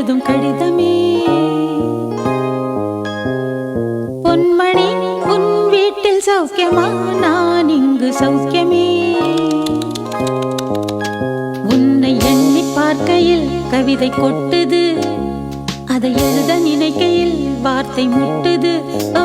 எழுதும் கடிதமே. பொன்மணி உன் வீட்டில் சௌக்கியமா? நான் இங்கு சௌக்கியமே. உன்னை எண்ணி பார்க்கையில் கவிதை கொட்டுது, அதை எழுத நினைக்கையில் வார்த்தை முட்டுது. ஓ